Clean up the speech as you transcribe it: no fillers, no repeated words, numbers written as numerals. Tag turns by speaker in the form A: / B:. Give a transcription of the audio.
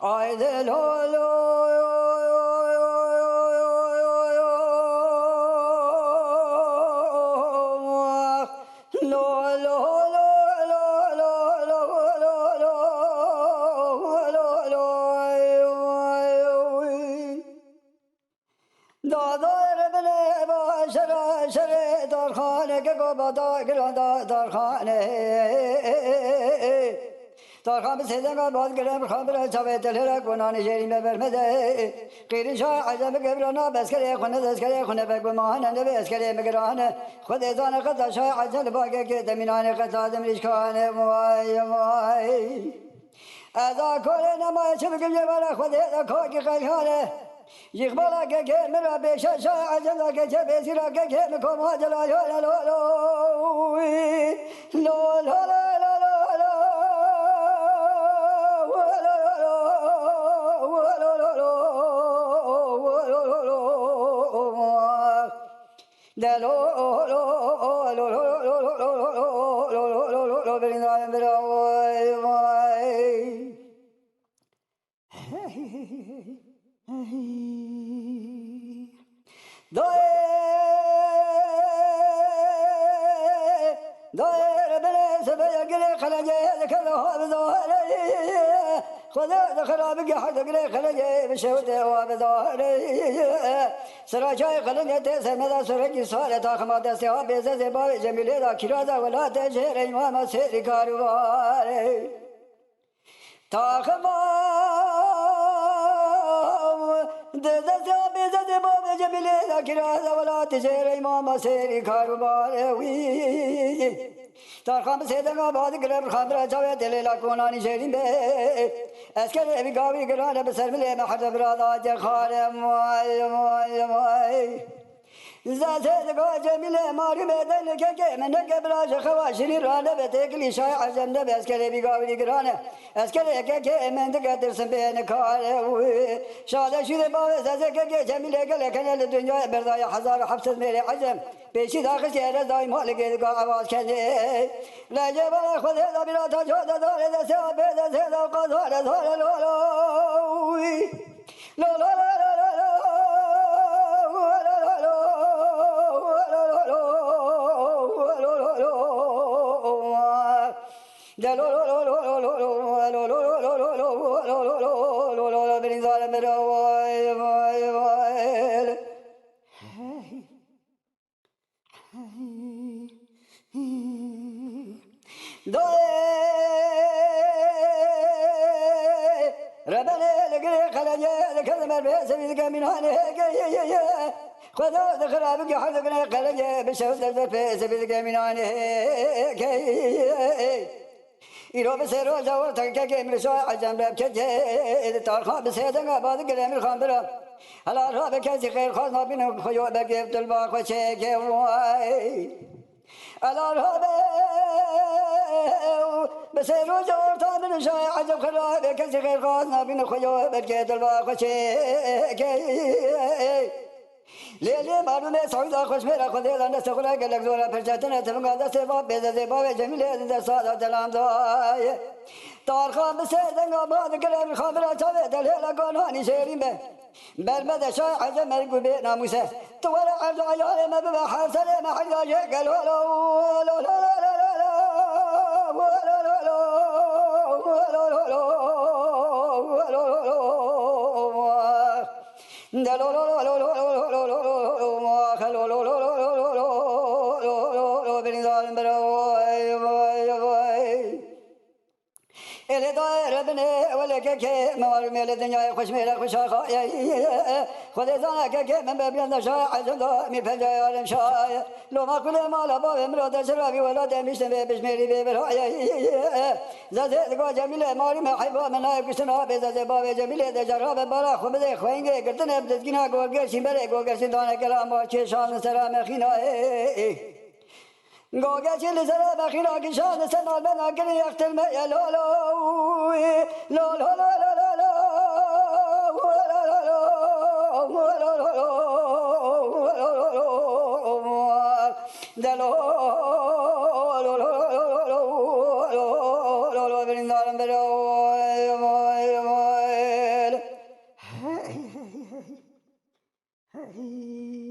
A: Ay de lo lo Tarham seden bazı gelen khamra çavet lera konani jerime vermede qiri şah azam gebrana beskere khone deskere khone be guman ne beskere megrane khud ezan qad şah azal bage ke deminane qad azam rişkane vay vay aza kole nama çabuk jevara khud eza kho ki khayhane يقبل كك مرا بشاشا عجلا كك بسرا كك مكم هجلا لا لا لا لا لا لا خذ خرابك حدك لي خلجي بشوته وبظهري سراجاي خلجي سمدا سرج صالة خماد سوا بيز زبا جميل دا كرادا ولا تجهر امام سير كاروار تاخما دزا بيز زبا جميل دا كرادا ولا تجهر امام سير كاروار وي تارخام سيدنا بعد قرب خضرا جاوي دليلا كوناني شيرين بي اسكر ابي قاوي قرانا بسر ملي ما حد برادا جخار ماي ماي ماي زاد قا جميل ماري بدل كك من قبل خواشري رانا بتكلي شاي عزم ده اسكر ابي قاوي قرانا اسكر كك من تقدر سبين كار شاد شو با زاد كك جميل قال كان الدنيا بردا حزار حبس ميري عزم پیشی داخل شهر دایم حال گید آواز کنه لجه برای خود هدا بیرا تا جودا داره دسته و به دسته دا قداره داره لو لو لو ربنا لقي خلجة كلمة بسبيل من هانه خذوا ذخرابك حذقنا خلجة بشوف بسبيل من هانه إيرو بسيرو جوار تكك مرشوا عجم بكجة تارخان بسيدنا بعد كلام الخمرة هلا رابك خير خاص ما بينهم خيو بكيف تلبا خشيك واي هلا رابك بسيرو جوار تامن شاي عجب خرابك خير خاص ما بينهم خيو بكيف تلبا خشيك ليلي معلومة سعودة خوش ميرا خذي لنا سخلا قلق زورا فرشاتنا تفنقا دا سيبا بيزا سيبا جميلة دا صادة دلام دواي تارخان بسيدنقا بعد قلب الخابرة تابع دليلا قاناني شيرين به برمد شاي عجم مرقو بي ناموسه طولا عرض عيالي ما ببا حاسلي ما حقا جيقل إلى دائرة بني ولا كك موار ميل الدنيا خوش ميل خوش خايا خذ زانك كك من باب النشاء عزلا من فجاء المشاء لو ما كل ما لبا مراد شرابي ولا دمشت بشميري ببرايا زاد قا جميل ماري ما حبا من نايب كسنا بزاد باب جميل دجراب برا خبز خوينगे करतने بدجنا गोरगे शिंबरे गोरगे सिंधाने कला माचे शान सलाम खिना गोगे चिल सरा बखिना की शान सना बना कर यख्तल में लो लो लो लो लो लो लो लो Hey.